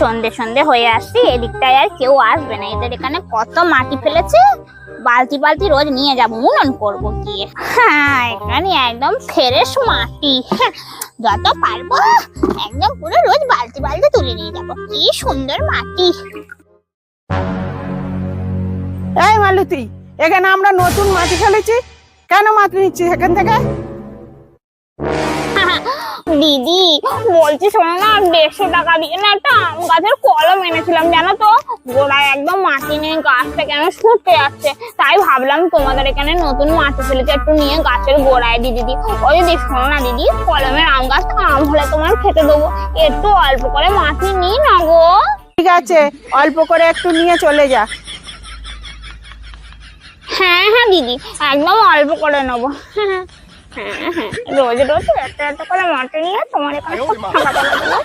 সন্ধে সন্ধে হয়ে আসছি, এদিকটায় আর কেউ আসবে না। এদের এখানে কত মাটি ফেলেছে, বালতি বালতি রোজ নিয়ে যাবো, উনুন করবো গিয়ে। হ্যাঁ, এখানে একদম ফ্রেশ মাটি, যত পারবো একদম পুরো রোজ বালতি বালতি তুলে নিয়ে যাবো। কি সুন্দর মাটি। এই মালতী, এখানে আমরা নতুন মাটি ফেলেছি, কেন মাটি নিচ্ছিস এখান থেকে? দিদি বলছি, শোনো না, 150 টাকা দিয়ে না একটা আম গাছের কলম এনেছিলাম, জানো তো? গোড়ায় একদম মাটি নেই, গাছটা কেন শুকিয়ে যাচ্ছে। তাই ভাবলাম তোমাদের এখানে নতুন মাটি ফেলেছে, একটু নিয়ে গাছের গোড়ায় দিই। দিদি ও দিদি, শোনো না দিদি, কলমের আম গাছ আম হলে তোমার খেতে দেবো, একটু অল্প করে মাটি নিই না গো। ঠিক আছে, অল্প করে একটু নিয়ে চলে যা। হ্যাঁ হ্যাঁ দিদি, একদম অল্প করে নেবো। হ্যাঁ হ্যাঁ, রোজ রোজ একটা একটা করে মাটি নিয়ে তোমার এখানে ফাঁকা দেবো।